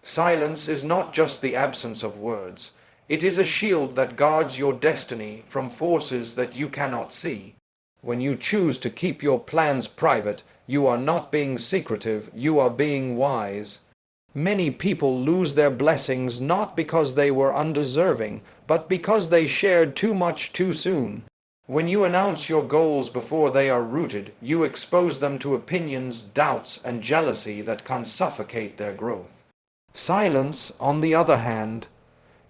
Silence is not just the absence of words. It is a shield that guards your destiny from forces that you cannot see. When you choose to keep your plans private, you are not being secretive, you are being wise. Many people lose their blessings not because they were undeserving, but because they shared too much too soon. When you announce your goals before they are rooted, you expose them to opinions, doubts, and jealousy that can suffocate their growth. Silence, on the other hand,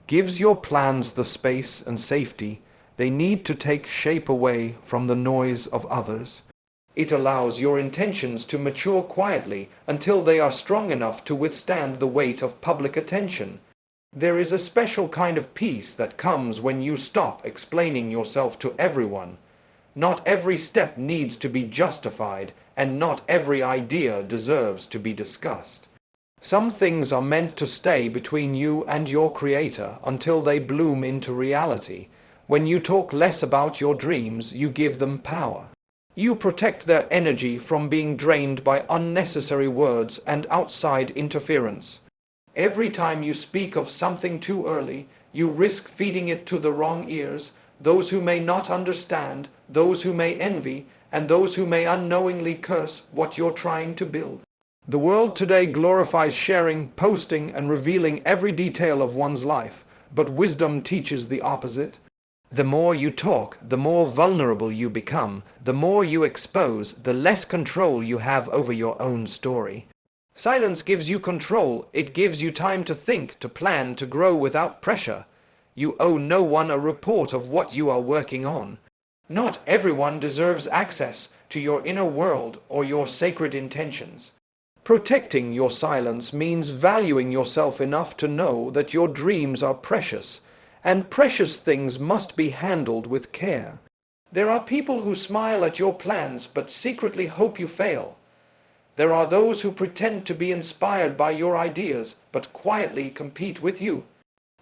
gives your plans the space and safety they need to take shape away from the noise of others. It allows your intentions to mature quietly until they are strong enough to withstand the weight of public attention. There is a special kind of peace that comes when you stop explaining yourself to everyone. Not every step needs to be justified, and not every idea deserves to be discussed. Some things are meant to stay between you and your Creator until they bloom into reality. When you talk less about your dreams, you give them power. You protect their energy from being drained by unnecessary words and outside interference. Every time you speak of something too early, you risk feeding it to the wrong ears, those who may not understand, those who may envy, and those who may unknowingly curse what you're trying to build. The world today glorifies sharing, posting, and revealing every detail of one's life, but wisdom teaches the opposite. The more you talk, the more vulnerable you become. The more you expose, the less control you have over your own story. Silence gives you control. It gives you time to think, to plan, to grow without pressure. You owe no one a report of what you are working on. Not everyone deserves access to your inner world or your sacred intentions. Protecting your silence means valuing yourself enough to know that your dreams are precious, and precious things must be handled with care. There are people who smile at your plans but secretly hope you fail. There are those who pretend to be inspired by your ideas but quietly compete with you.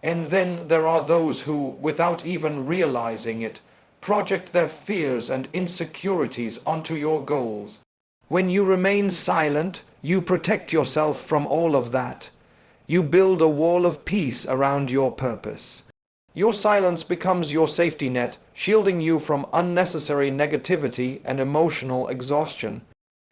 And then there are those who, without even realizing it, project their fears and insecurities onto your goals. When you remain silent, you protect yourself from all of that. You build a wall of peace around your purpose. Your silence becomes your safety net, shielding you from unnecessary negativity and emotional exhaustion.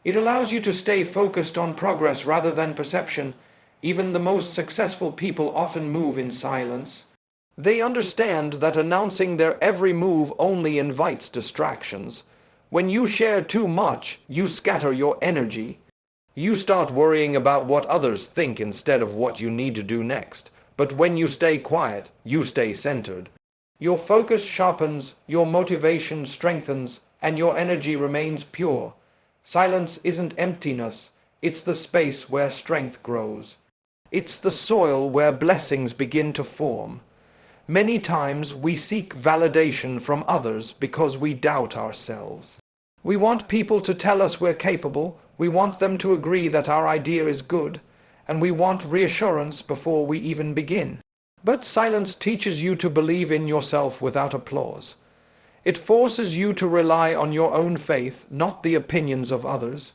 It allows you to stay focused on progress rather than perception. Even the most successful people often move in silence. They understand that announcing their every move only invites distractions. When you share too much, you scatter your energy. You start worrying about what others think instead of what you need to do next. But when you stay quiet, you stay centered. Your focus sharpens, your motivation strengthens, and your energy remains pure. Silence isn't emptiness, it's the space where strength grows. It's the soil where blessings begin to form. Many times we seek validation from others because we doubt ourselves. We want people to tell us we're capable, we want them to agree that our idea is good, and we want reassurance before we even begin. But silence teaches you to believe in yourself without applause. It forces you to rely on your own faith, not the opinions of others.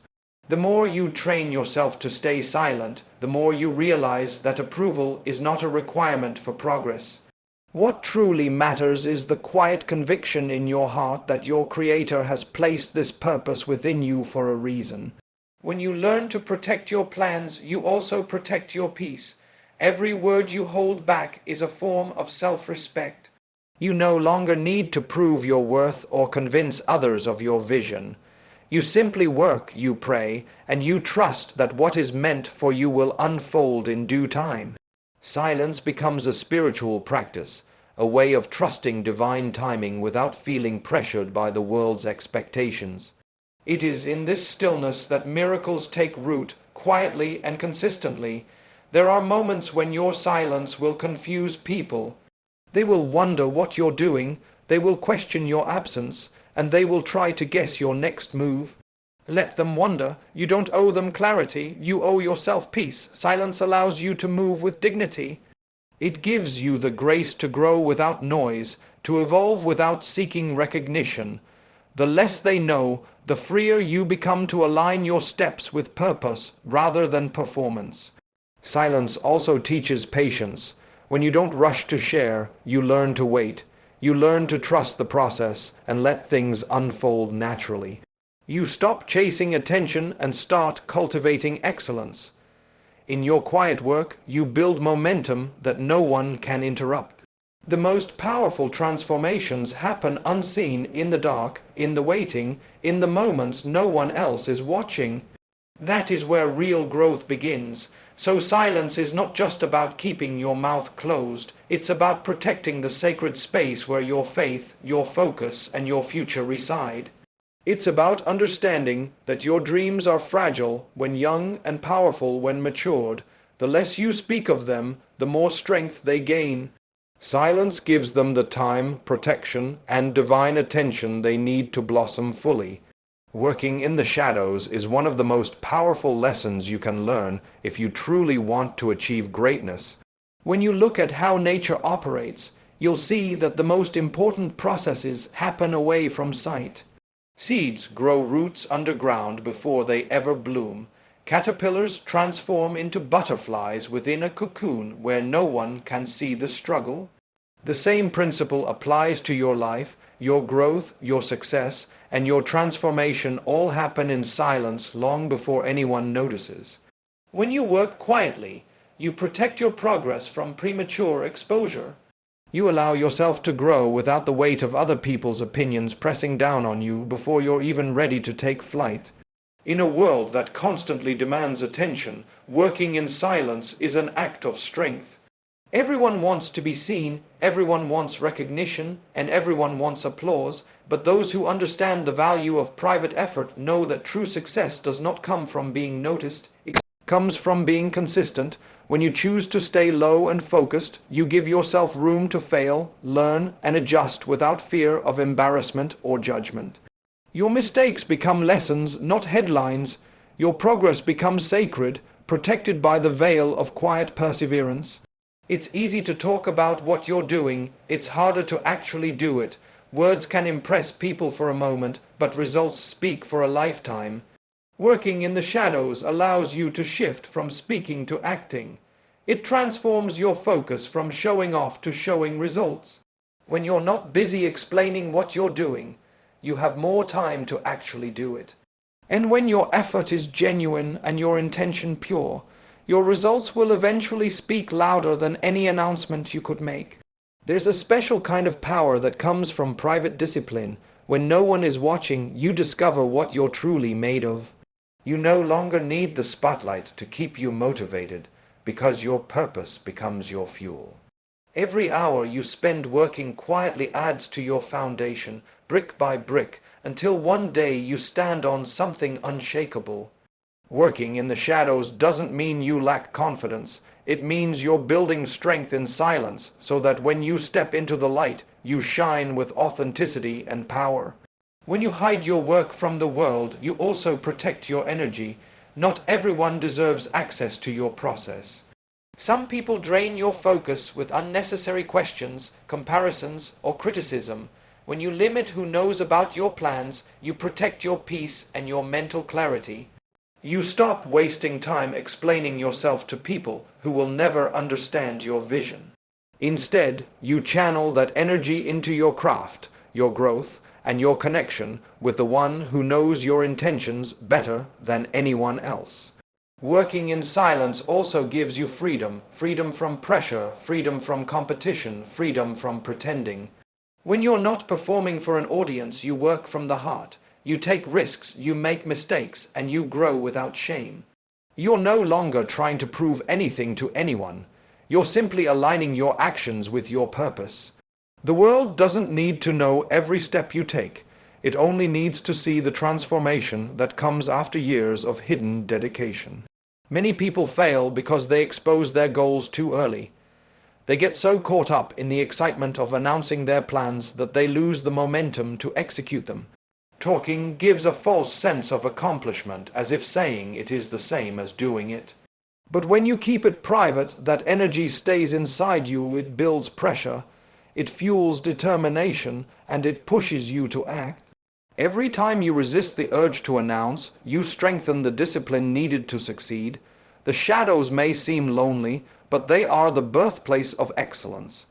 The more you train yourself to stay silent, the more you realize that approval is not a requirement for progress. What truly matters is the quiet conviction in your heart that your Creator has placed this purpose within you for a reason. When you learn to protect your plans, you also protect your peace. Every word you hold back is a form of self-respect. You no longer need to prove your worth or convince others of your vision. You simply work, you pray, and you trust that what is meant for you will unfold in due time. Silence becomes a spiritual practice, a way of trusting divine timing without feeling pressured by the world's expectations. It is in this stillness that miracles take root, quietly and consistently. There are moments when your silence will confuse people. They will wonder what you're doing, they will question your absence, and they will try to guess your next move. Let them wonder. You don't owe them clarity, you owe yourself peace. Silence allows you to move with dignity. It gives you the grace to grow without noise, to evolve without seeking recognition. The less they know, the freer you become to align your steps with purpose rather than performance. Silence also teaches patience. When you don't rush to share, you learn to wait. You learn to trust the process and let things unfold naturally. You stop chasing attention and start cultivating excellence. In your quiet work, you build momentum that no one can interrupt. The most powerful transformations happen unseen, in the dark, in the waiting, in the moments no one else is watching. That is where real growth begins. So silence is not just about keeping your mouth closed, it's about protecting the sacred space where your faith, your focus, and your future reside. It's about understanding that your dreams are fragile when young and powerful when matured. The less you speak of them, the more strength they gain. Silence gives them the time, protection, and divine attention they need to blossom fully. Working in the shadows is one of the most powerful lessons you can learn if you truly want to achieve greatness. When you look at how nature operates, you'll see that the most important processes happen away from sight. Seeds grow roots underground before they ever bloom. Caterpillars transform into butterflies within a cocoon where no one can see the struggle. The same principle applies to your life. Your growth, your success, and your transformation all happen in silence long before anyone notices. When you work quietly, you protect your progress from premature exposure. You allow yourself to grow without the weight of other people's opinions pressing down on you before you're even ready to take flight. In a world that constantly demands attention, working in silence is an act of strength. Everyone wants to be seen, everyone wants recognition, and everyone wants applause, but those who understand the value of private effort know that true success does not come from being noticed, it comes from being consistent. When you choose to stay low and focused, you give yourself room to fail, learn, and adjust without fear of embarrassment or judgment. Your mistakes become lessons, not headlines. Your progress becomes sacred, protected by the veil of quiet perseverance. It's easy to talk about what you're doing, it's harder to actually do it. Words can impress people for a moment, but results speak for a lifetime. Working in the shadows allows you to shift from speaking to acting. It transforms your focus from showing off to showing results. When you're not busy explaining what you're doing, you have more time to actually do it. And when your effort is genuine and your intention pure, your results will eventually speak louder than any announcement you could make. There's a special kind of power that comes from private discipline. When no one is watching, you discover what you're truly made of. You no longer need the spotlight to keep you motivated, because your purpose becomes your fuel. Every hour you spend working quietly adds to your foundation, brick by brick, until one day you stand on something unshakable. Working in the shadows doesn't mean you lack confidence. It means you're building strength in silence so that when you step into the light, you shine with authenticity and power. When you hide your work from the world, you also protect your energy. Not everyone deserves access to your process. Some people drain your focus with unnecessary questions, comparisons, or criticism. When you limit who knows about your plans, you protect your peace and your mental clarity. You stop wasting time explaining yourself to people who will never understand your vision. Instead, you channel that energy into your craft, your growth, and your connection with the one who knows your intentions better than anyone else. Working in silence also gives you freedom, freedom from pressure, freedom from competition, freedom from pretending. When you're not performing for an audience, you work from the heart. You take risks, you make mistakes, and you grow without shame. You're no longer trying to prove anything to anyone. You're simply aligning your actions with your purpose. The world doesn't need to know every step you take. It only needs to see the transformation that comes after years of hidden dedication. Many people fail because they expose their goals too early. They get so caught up in the excitement of announcing their plans that they lose the momentum to execute them. Talking gives a false sense of accomplishment, as if saying it is the same as doing it. But when you keep it private, that energy stays inside you, it builds pressure, it fuels determination, and it pushes you to act. Every time you resist the urge to announce, you strengthen the discipline needed to succeed. The shadows may seem lonely, but they are the birthplace of excellence.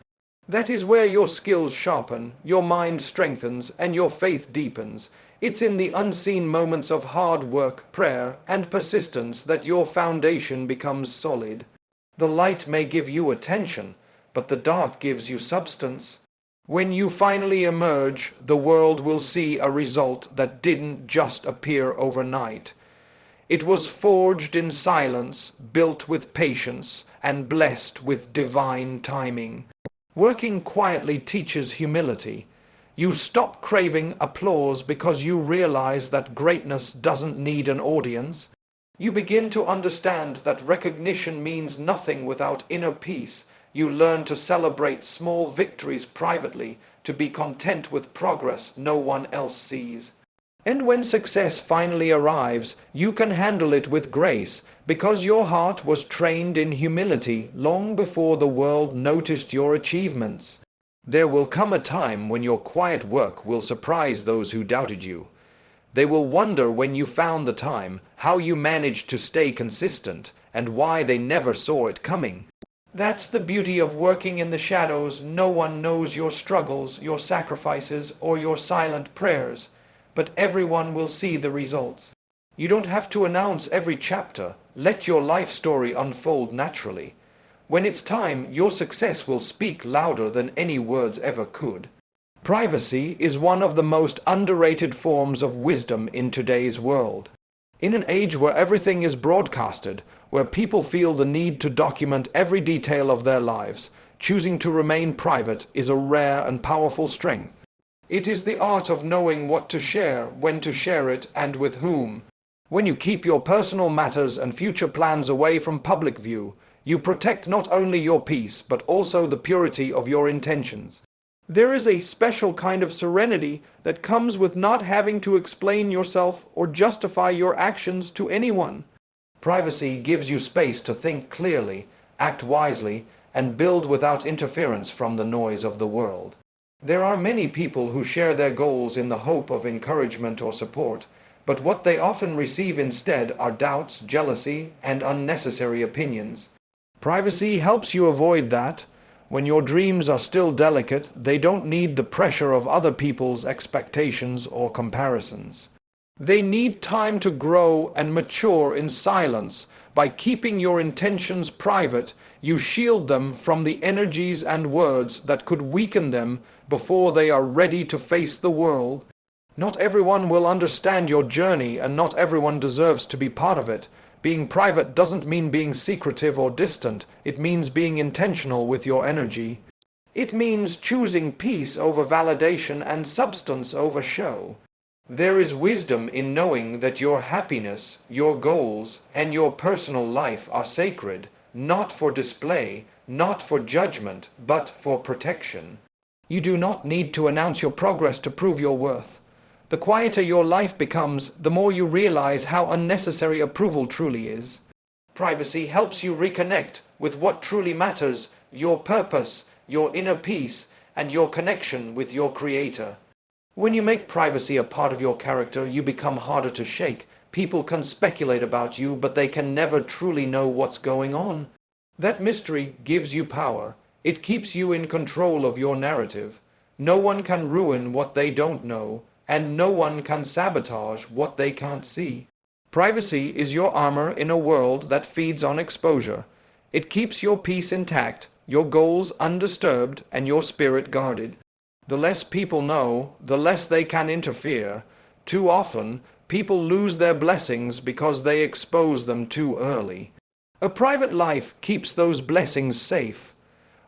That is where your skills sharpen, your mind strengthens, and your faith deepens. It's in the unseen moments of hard work, prayer, and persistence that your foundation becomes solid. The light may give you attention, but the dark gives you substance. When you finally emerge, the world will see a result that didn't just appear overnight. It was forged in silence, built with patience, and blessed with divine timing. Working quietly teaches humility. You stop craving applause because you realize that greatness doesn't need an audience. You begin to understand that recognition means nothing without inner peace. You learn to celebrate small victories privately, to be content with progress no one else sees. And when success finally arrives, you can handle it with grace, because your heart was trained in humility long before the world noticed your achievements. There will come a time when your quiet work will surprise those who doubted you. They will wonder when you found the time, how you managed to stay consistent, and why they never saw it coming. That's the beauty of working in the shadows. No one knows your struggles, your sacrifices, or your silent prayers, but everyone will see the results. You don't have to announce every chapter. Let your life story unfold naturally. When it's time, your success will speak louder than any words ever could. Privacy is one of the most underrated forms of wisdom in today's world. In an age where everything is broadcasted, where people feel the need to document every detail of their lives, choosing to remain private is a rare and powerful strength. It is the art of knowing what to share, when to share it, and with whom. When you keep your personal matters and future plans away from public view, you protect not only your peace, but also the purity of your intentions. There is a special kind of serenity that comes with not having to explain yourself or justify your actions to anyone. Privacy gives you space to think clearly, act wisely, and build without interference from the noise of the world. There are many people who share their goals in the hope of encouragement or support, but what they often receive instead are doubts, jealousy, and unnecessary opinions. Privacy helps you avoid that. When your dreams are still delicate, they don't need the pressure of other people's expectations or comparisons. They need time to grow and mature in silence. By keeping your intentions private, you shield them from the energies and words that could weaken them before they are ready to face the world. Not everyone will understand your journey, and not everyone deserves to be part of it. Being private doesn't mean being secretive or distant. It means being intentional with your energy. It means choosing peace over validation and substance over show. There is wisdom in knowing that your happiness, your goals, and your personal life are sacred, not for display, not for judgment, but for protection. You do not need to announce your progress to prove your worth. The quieter your life becomes, the more you realize how unnecessary approval truly is. Privacy helps you reconnect with what truly matters, your purpose, your inner peace, and your connection with your Creator. When you make privacy a part of your character, you become harder to shake. People can speculate about you, but they can never truly know what's going on. That mystery gives you power. It keeps you in control of your narrative. No one can ruin what they don't know, and no one can sabotage what they can't see. Privacy is your armor in a world that feeds on exposure. It keeps your peace intact, your goals undisturbed, and your spirit guarded. The less people know, the less they can interfere. Too often, people lose their blessings because they expose them too early. A private life keeps those blessings safe.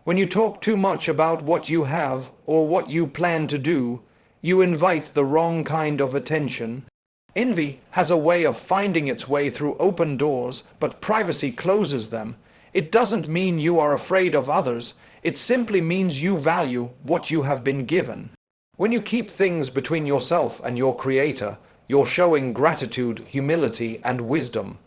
When you talk too much about what you have or what you plan to do, you invite the wrong kind of attention. Envy has a way of finding its way through open doors, but privacy closes them. It doesn't mean you are afraid of others. It simply means you value what you have been given. When you keep things between yourself and your Creator, you're showing gratitude, humility, and wisdom.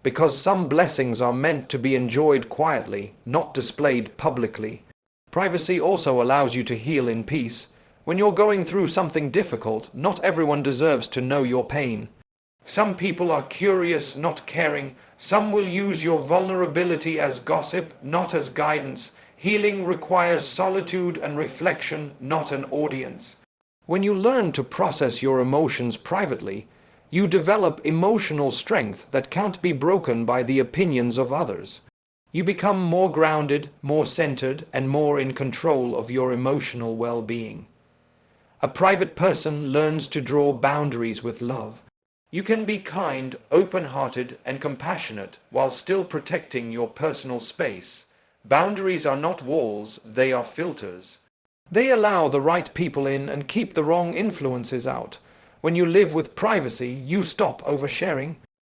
Because some blessings are meant to be enjoyed quietly, not displayed publicly. Privacy also allows you to heal in peace. When you're going through something difficult, not everyone deserves to know your pain. Some people are curious, not caring. Some will use your vulnerability as gossip, not as guidance. Healing requires solitude and reflection, not an audience. When you learn to process your emotions privately, you develop emotional strength that can't be broken by the opinions of others. You become more grounded, more centered, and more in control of your emotional well-being. A private person learns to draw boundaries with love. You can be kind, open-hearted, and compassionate while still protecting your personal space. Boundaries are not walls, they are filters. They allow the right people in and keep the wrong influences out. When you live with privacy, you stop oversharing.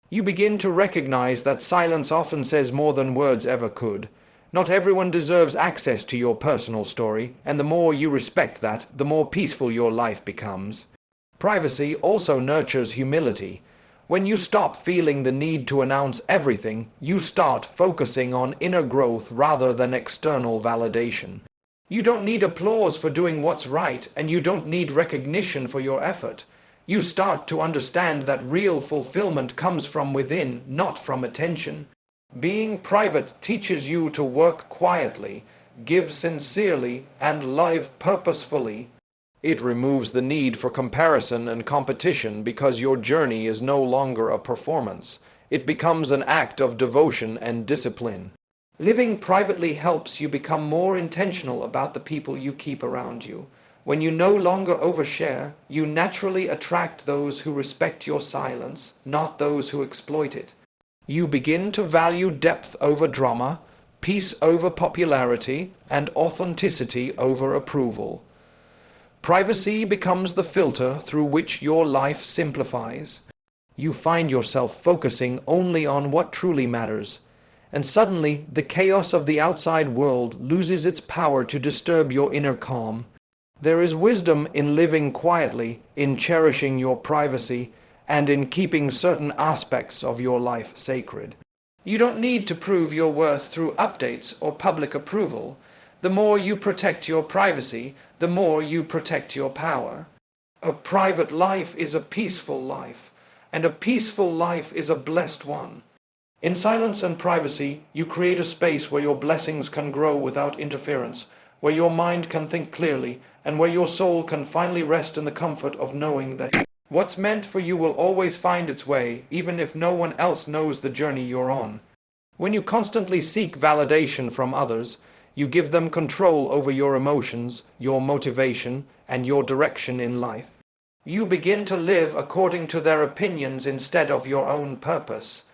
You begin to recognize that silence often says more than words ever could. Not everyone deserves access to your personal story, and the more you respect that, the more peaceful your life becomes. Privacy also nurtures humility. When you stop feeling the need to announce everything, you start focusing on inner growth rather than external validation. You don't need applause for doing what's right, and you don't need recognition for your effort. You start to understand that real fulfillment comes from within, not from attention. Being private teaches you to work quietly, give sincerely, and live purposefully. It removes the need for comparison and competition because your journey is no longer a performance. It becomes an act of devotion and discipline. Living privately helps you become more intentional about the people you keep around you. When you no longer overshare, you naturally attract those who respect your silence, not those who exploit it. You begin to value depth over drama, peace over popularity, and authenticity over approval. Privacy becomes the filter through which your life simplifies. You find yourself focusing only on what truly matters, and suddenly the chaos of the outside world loses its power to disturb your inner calm. There is wisdom in living quietly, in cherishing your privacy, and in keeping certain aspects of your life sacred. You don't need to prove your worth through updates or public approval. The more you protect your privacy, the more you protect your power. A private life is a peaceful life, and a peaceful life is a blessed one. In silence and privacy, you create a space where your blessings can grow without interference, where your mind can think clearly, and where your soul can finally rest in the comfort of knowing that what's meant for you will always find its way, even if no one else knows the journey you're on. When you constantly seek validation from others, you give them control over your emotions, your motivation, and your direction in life. You begin to live according to their opinions instead of your own purpose.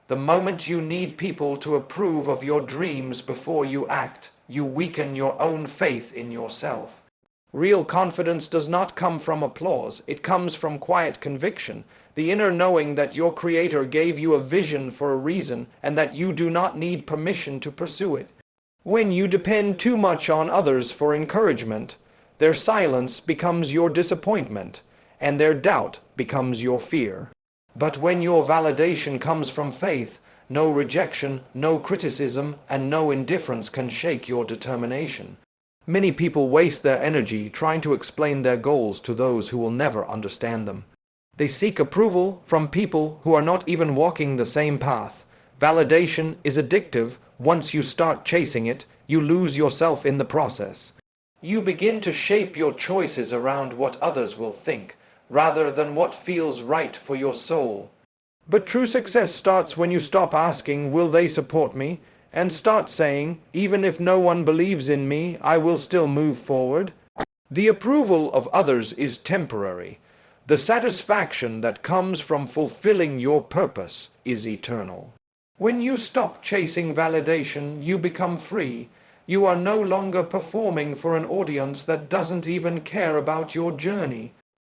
The moment you need people to approve of your dreams before you act, you weaken your own faith in yourself. Real confidence does not come from applause, it comes from quiet conviction, the inner knowing that your Creator gave you a vision for a reason and that you do not need permission to pursue it. When you depend too much on others for encouragement, their silence becomes your disappointment, and their doubt becomes your fear. But when your validation comes from faith, no rejection, no criticism, and no indifference can shake your determination. Many people waste their energy trying to explain their goals to those who will never understand them. They seek approval from people who are not even walking the same path. Validation is addictive. Once you start chasing it, you lose yourself in the process. You begin to shape your choices around what others will think, rather than what feels right for your soul. But true success starts when you stop asking, will they support me? And start saying, even if no one believes in me, I will still move forward. The approval of others is temporary. The satisfaction that comes from fulfilling your purpose is eternal. When you stop chasing validation, you become free. You are no longer performing for an audience that doesn't even care about your journey.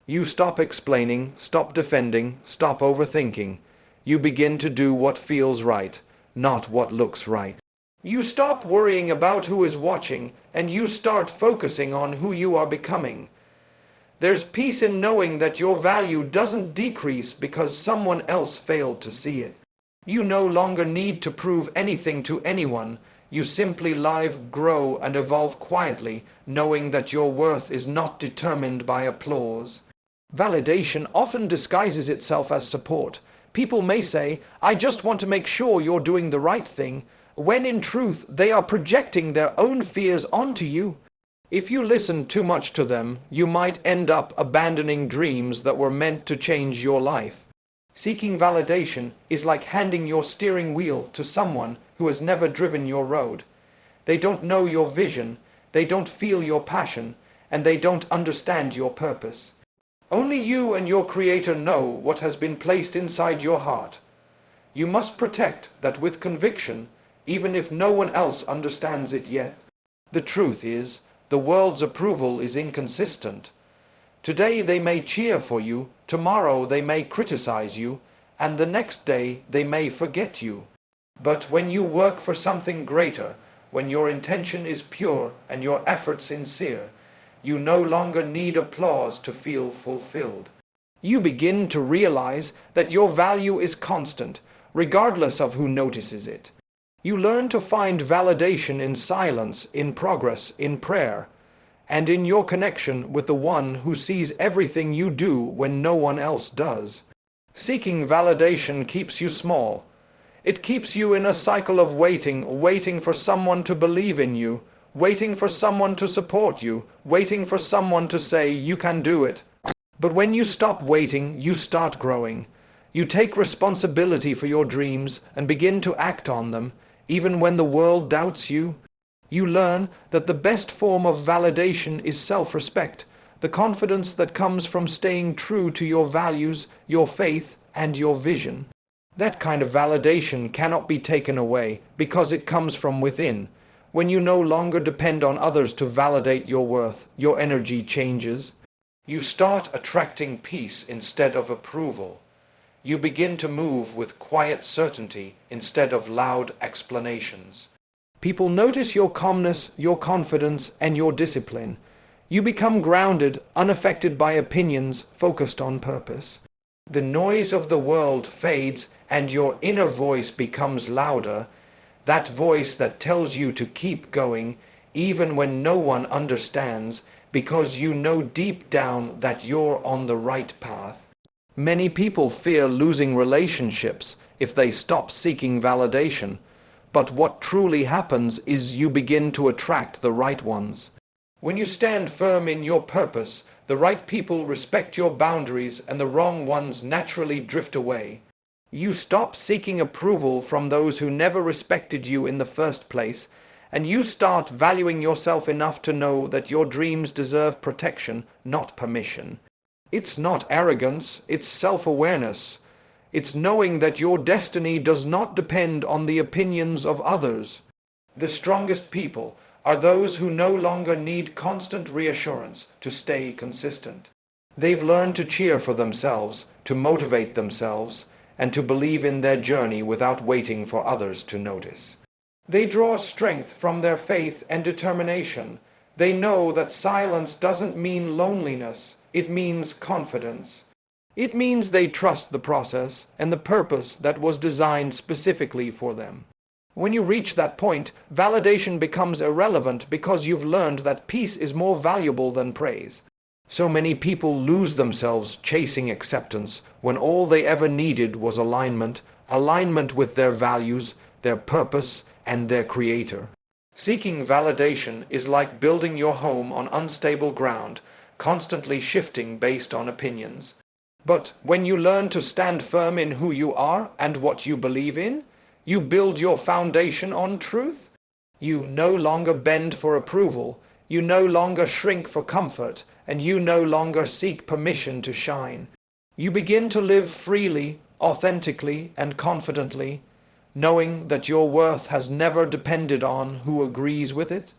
You stop explaining, stop defending, stop overthinking. You begin to do what feels right, not what looks right. You stop worrying about who is watching, and you start focusing on who you are becoming. There's peace in knowing that your value doesn't decrease because someone else failed to see it. You no longer need to prove anything to anyone. You simply live, grow, and evolve quietly, knowing that your worth is not determined by applause. Validation often disguises itself as support. People may say, "I just want to make sure you're doing the right thing," when in truth they are projecting their own fears onto you. If you listen too much to them, you might end up abandoning dreams that were meant to change your life. Seeking validation is like handing your steering wheel to someone who has never driven your road. They don't know your vision, they don't feel your passion, and they don't understand your purpose. Only you and your Creator know what has been placed inside your heart. You must protect that with conviction, even if no one else understands it yet. The truth is, the world's approval is inconsistent. Today they may cheer for you, tomorrow they may criticize you, and the next day they may forget you. But when you work for something greater, when your intention is pure and your effort sincere, you no longer need applause to feel fulfilled. You begin to realize that your value is constant, regardless of who notices it. You learn to find validation in silence, in progress, in prayer, and in your connection with the one who sees everything you do when no one else does. Seeking validation keeps you small. It keeps you in a cycle of waiting for someone to believe in you, waiting for someone to support you, waiting for someone to say you can do it. But when you stop waiting, you start growing. You take responsibility for your dreams and begin to act on them, even when the world doubts you. You learn that the best form of validation is self-respect, the confidence that comes from staying true to your values, your faith, and your vision. That kind of validation cannot be taken away because it comes from within. When you no longer depend on others to validate your worth, your energy changes. You start attracting peace instead of approval. You begin to move with quiet certainty instead of loud explanations. People notice your calmness, your confidence, and your discipline. You become grounded, unaffected by opinions, focused on purpose. The noise of the world fades and your inner voice becomes louder, that voice that tells you to keep going even when no one understands, because you know deep down that you're on the right path. Many people fear losing relationships if they stop seeking validation. But what truly happens is you begin to attract the right ones. When you stand firm in your purpose, the right people respect your boundaries and the wrong ones naturally drift away. You stop seeking approval from those who never respected you in the first place, and you start valuing yourself enough to know that your dreams deserve protection, not permission. It's not arrogance, it's self-awareness. It's knowing that your destiny does not depend on the opinions of others. The strongest people are those who no longer need constant reassurance to stay consistent. They've learned to cheer for themselves, to motivate themselves, and to believe in their journey without waiting for others to notice. They draw strength from their faith and determination. They know that silence doesn't mean loneliness, it means confidence. It means they trust the process and the purpose that was designed specifically for them. When you reach that point, validation becomes irrelevant because you've learned that peace is more valuable than praise. So many people lose themselves chasing acceptance when all they ever needed was alignment with their values, their purpose, and their Creator. Seeking validation is like building your home on unstable ground, constantly shifting based on opinions. But when you learn to stand firm in who you are and what you believe in, you build your foundation on truth. You no longer bend for approval, you no longer shrink for comfort, and you no longer seek permission to shine. You begin to live freely, authentically, and confidently, knowing that your worth has never depended on who agrees with it.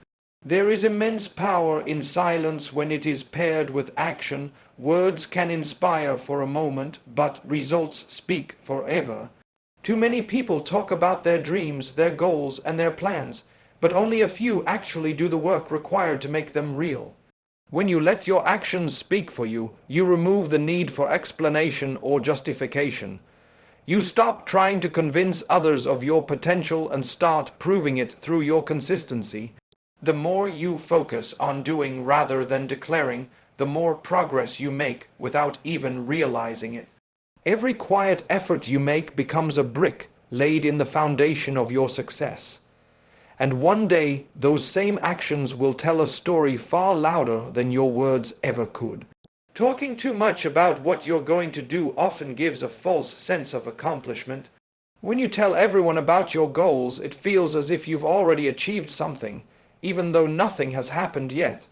There is immense power in silence when it is paired with action. Words can inspire for a moment, but results speak forever. Too many people talk about their dreams, their goals, and their plans, but only a few actually do the work required to make them real. When you let your actions speak for you, you remove the need for explanation or justification. You stop trying to convince others of your potential and start proving it through your consistency. The more you focus on doing rather than declaring, the more progress you make without even realizing it. Every quiet effort you make becomes a brick laid in the foundation of your success. And one day, those same actions will tell a story far louder than your words ever could. Talking too much about what you're going to do often gives a false sense of accomplishment. When you tell everyone about your goals, it feels as if you've already achieved something, even though nothing has happened yet.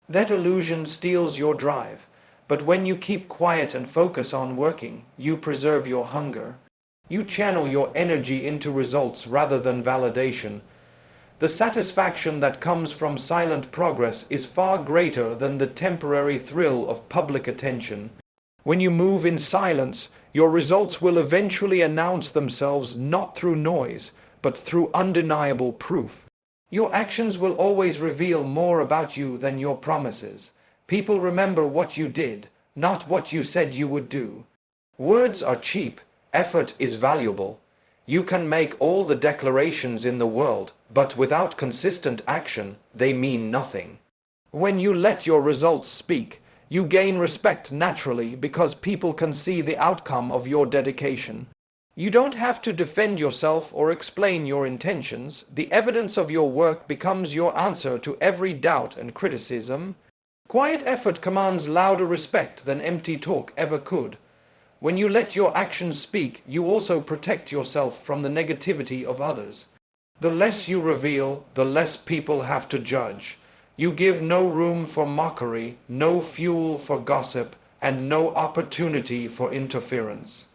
That illusion steals your drive. But when you keep quiet and focus on working, you preserve your hunger. You channel your energy into results rather than validation. The satisfaction that comes from silent progress is far greater than the temporary thrill of public attention. When you move in silence, your results will eventually announce themselves not through noise, but through undeniable proof. Your actions will always reveal more about you than your promises. People remember what you did, not what you said you would do. Words are cheap, effort is valuable. You can make all the declarations in the world, but without consistent action, they mean nothing. When you let your results speak, you gain respect naturally because people can see the outcome of your dedication. You don't have to defend yourself or explain your intentions. The evidence of your work becomes your answer to every doubt and criticism. Quiet effort commands louder respect than empty talk ever could. When you let your actions speak, you also protect yourself from the negativity of others. The less you reveal, the less people have to judge. You give no room for mockery, no fuel for gossip, and no opportunity for interference.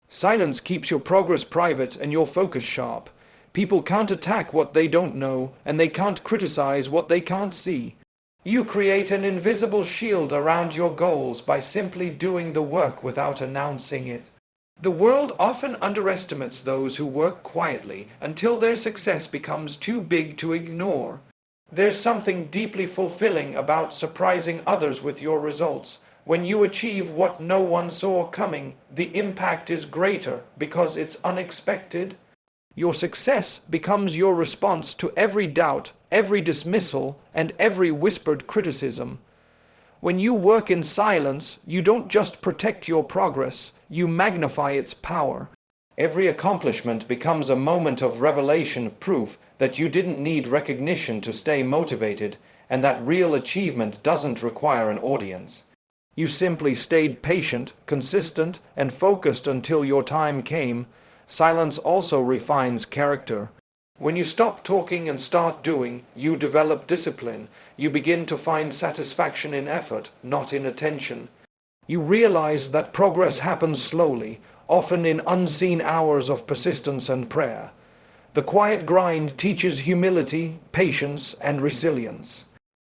Silence keeps your progress private and your focus sharp. People can't attack what they don't know, and they can't criticize what they can't see. You create an invisible shield around your goals by simply doing the work without announcing it. The world often underestimates those who work quietly until their success becomes too big to ignore. There's something deeply fulfilling about surprising others with your results. When you achieve what no one saw coming, the impact is greater because it's unexpected. Your success becomes your response to every doubt, every dismissal, and every whispered criticism. When you work in silence, you don't just protect your progress, you magnify its power. Every accomplishment becomes a moment of revelation, proof that you didn't need recognition to stay motivated, and that real achievement doesn't require an audience. You simply stayed patient, consistent, and focused until your time came. Silence also refines character. When you stop talking and start doing, you develop discipline. You begin to find satisfaction in effort, not in attention. You realize that progress happens slowly, often in unseen hours of persistence and prayer. The quiet grind teaches humility, patience, and resilience.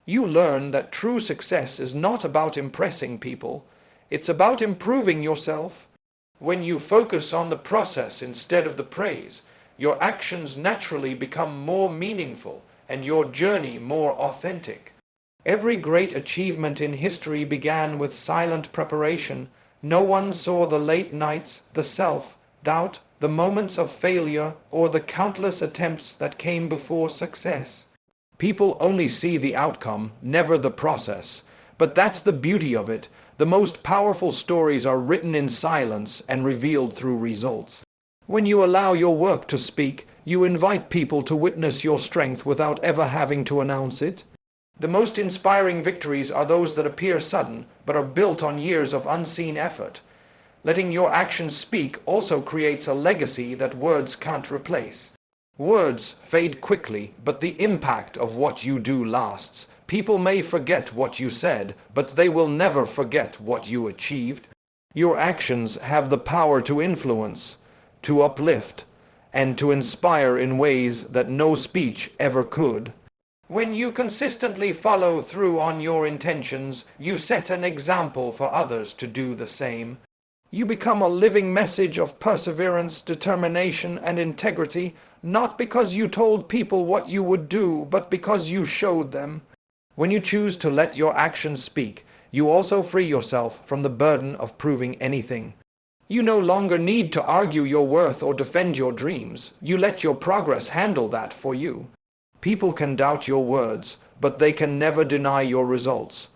You learn that true success is not about impressing people. It's about improving yourself. When you focus on the process instead of the praise, your actions naturally become more meaningful and your journey more authentic. Every great achievement in history began with silent preparation. No one saw the late nights, the self-doubt, the moments of failure, or the countless attempts that came before success. People only see the outcome, never the process. But that's the beauty of it. The most powerful stories are written in silence and revealed through results. When you allow your work to speak, you invite people to witness your strength without ever having to announce it. The most inspiring victories are those that appear sudden, but are built on years of unseen effort. Letting your actions speak also creates a legacy that words can't replace. Words fade quickly, but the impact of what you do lasts. People may forget what you said, but they will never forget what you achieved. Your actions have the power to influence, to uplift, and to inspire in ways that no speech ever could. When you consistently follow through on your intentions, you set an example for others to do the same. You become a living message of perseverance, determination, and integrity, not because you told people what you would do, but because you showed them. When you choose to let your actions speak, you also free yourself from the burden of proving anything. You no longer need to argue your worth or defend your dreams. You let your progress handle that for you. People can doubt your words, but they can never deny your results.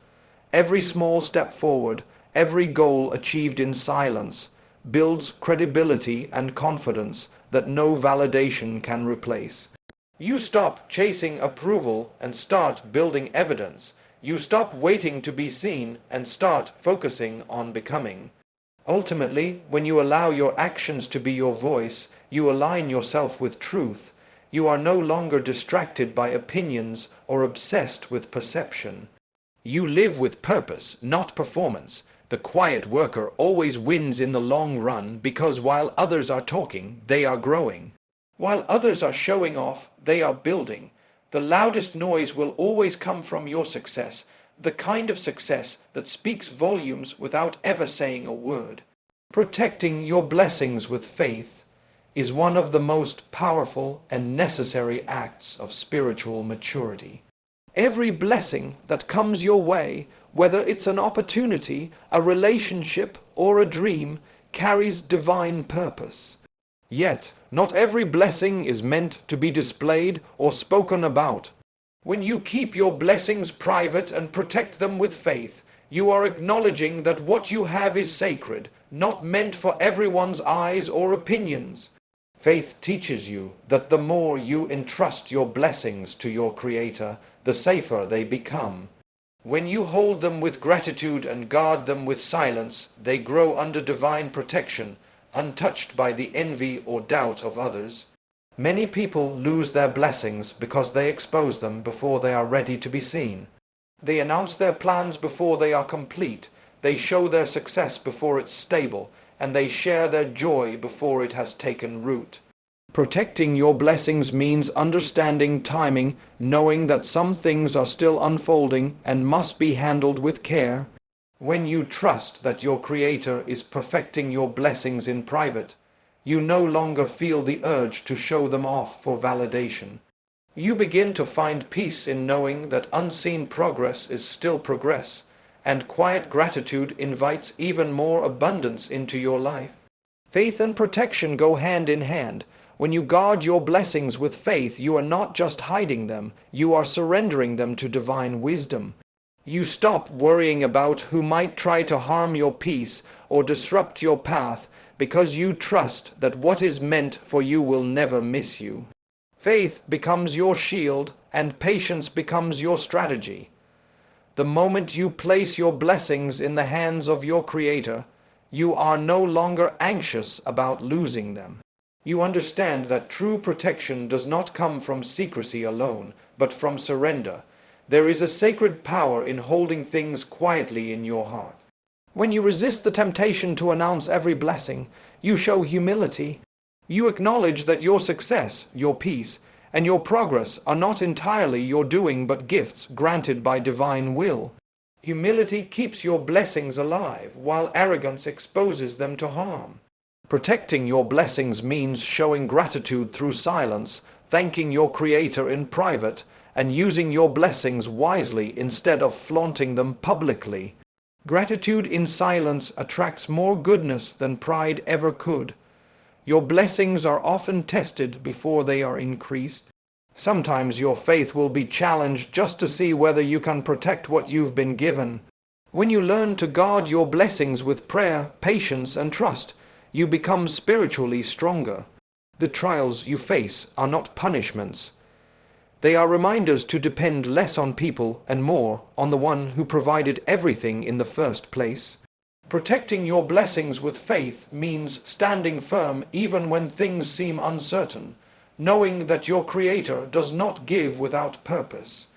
Every small step forward, every goal achieved in silence, builds credibility and confidence that no validation can replace. You stop chasing approval and start building evidence. You stop waiting to be seen and start focusing on becoming. Ultimately, when you allow your actions to be your voice, you align yourself with truth. You are no longer distracted by opinions or obsessed with perception. You live with purpose, not performance. The quiet worker always wins in the long run because while others are talking, they are growing. While others are showing off, they are building. The loudest noise will always come from your success, the kind of success that speaks volumes without ever saying a word. Protecting your blessings with faith is one of the most powerful and necessary acts of spiritual maturity. Every blessing that comes your way, whether it's an opportunity, a relationship, or a dream, carries divine purpose. Yet, not every blessing is meant to be displayed or spoken about. When you keep your blessings private and protect them with faith, you are acknowledging that what you have is sacred, not meant for everyone's eyes or opinions. Faith teaches you that the more you entrust your blessings to your Creator, the safer they become. When you hold them with gratitude and guard them with silence, they grow under divine protection, untouched by the envy or doubt of others. Many people lose their blessings because they expose them before they are ready to be seen. They announce their plans before they are complete. They show their success before it's stable, and they share their joy before it has taken root. Protecting your blessings means understanding timing, knowing that some things are still unfolding and must be handled with care. When you trust that your Creator is perfecting your blessings in private, you no longer feel the urge to show them off for validation. You begin to find peace in knowing that unseen progress is still progress, and quiet gratitude invites even more abundance into your life. Faith and protection go hand in hand. When you guard your blessings with faith, you are not just hiding them, you are surrendering them to divine wisdom. You stop worrying about who might try to harm your peace or disrupt your path because you trust that what is meant for you will never miss you. Faith becomes your shield and patience becomes your strategy. The moment you place your blessings in the hands of your Creator, you are no longer anxious about losing them. You understand that true protection does not come from secrecy alone, but from surrender. There is a sacred power in holding things quietly in your heart. When you resist the temptation to announce every blessing, you show humility. You acknowledge that your success, your peace, and your progress are not entirely your doing but gifts granted by divine will. Humility keeps your blessings alive, while arrogance exposes them to harm. Protecting your blessings means showing gratitude through silence, thanking your Creator in private, and using your blessings wisely instead of flaunting them publicly. Gratitude in silence attracts more goodness than pride ever could. Your blessings are often tested before they are increased. Sometimes your faith will be challenged just to see whether you can protect what you've been given. When you learn to guard your blessings with prayer, patience, and trust, you become spiritually stronger. The trials you face are not punishments. They are reminders to depend less on people and more on the one who provided everything in the first place. Protecting your blessings with faith means standing firm even when things seem uncertain, knowing that your Creator does not give without purpose.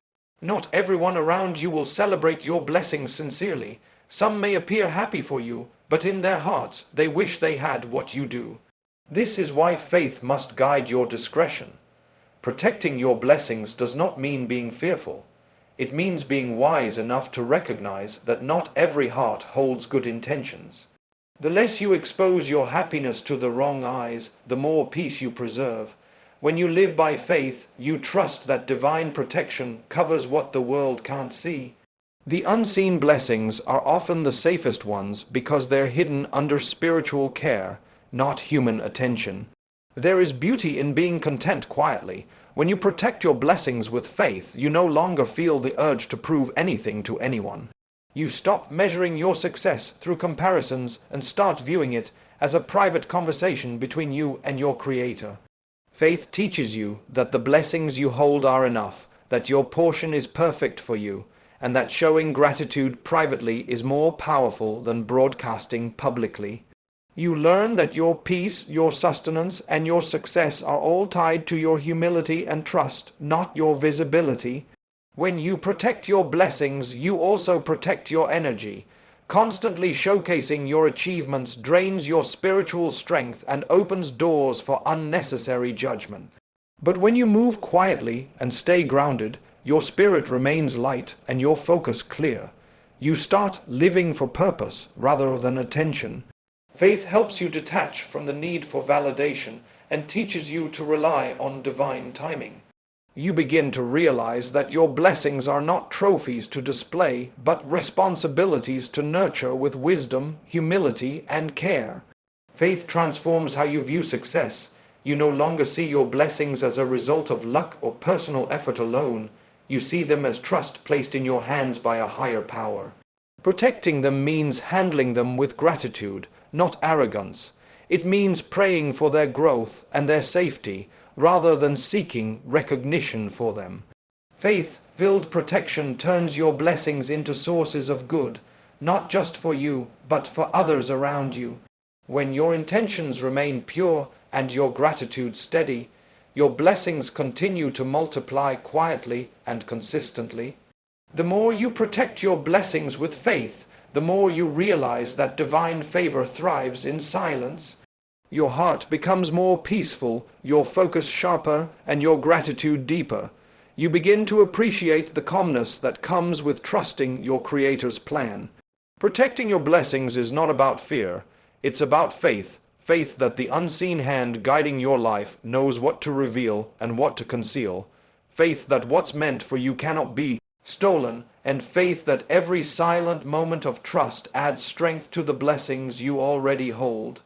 Not everyone around you will celebrate your blessings sincerely. Some may appear happy for you, but in their hearts they wish they had what you do. This is why faith must guide your discretion. Protecting your blessings does not mean being fearful. It means being wise enough to recognize that not every heart holds good intentions. The less you expose your happiness to the wrong eyes, the more peace you preserve. When you live by faith, you trust that divine protection covers what the world can't see. The unseen blessings are often the safest ones because they're hidden under spiritual care, not human attention. There is beauty in being content quietly. When you protect your blessings with faith, you no longer feel the urge to prove anything to anyone. You stop measuring your success through comparisons and start viewing it as a private conversation between you and your Creator. Faith teaches you that the blessings you hold are enough, that your portion is perfect for you, and that showing gratitude privately is more powerful than broadcasting publicly. You learn that your peace, your sustenance, and your success are all tied to your humility and trust, not your visibility. When you protect your blessings, you also protect your energy. Constantly showcasing your achievements drains your spiritual strength and opens doors for unnecessary judgment. But when you move quietly and stay grounded, your spirit remains light and your focus clear. You start living for purpose rather than attention. Faith helps you detach from the need for validation and teaches you to rely on divine timing. You begin to realize that your blessings are not trophies to display, but responsibilities to nurture with wisdom, humility, and care. Faith transforms how you view success. You no longer see your blessings as a result of luck or personal effort alone. You see them as trust placed in your hands by a higher power. Protecting them means handling them with gratitude, not arrogance. It means praying for their growth and their safety, rather than seeking recognition for them. Faith-filled protection turns your blessings into sources of good, not just for you, but for others around you. When your intentions remain pure and your gratitude steady, your blessings continue to multiply quietly and consistently. The more you protect your blessings with faith, the more you realize that divine favor thrives in silence. Your heart becomes more peaceful, your focus sharper, and your gratitude deeper. You begin to appreciate the calmness that comes with trusting your Creator's plan. Protecting your blessings is not about fear, it's about faith. Faith that the unseen hand guiding your life knows what to reveal and what to conceal. Faith that what's meant for you cannot be stolen, and faith that every silent moment of trust adds strength to the blessings you already hold.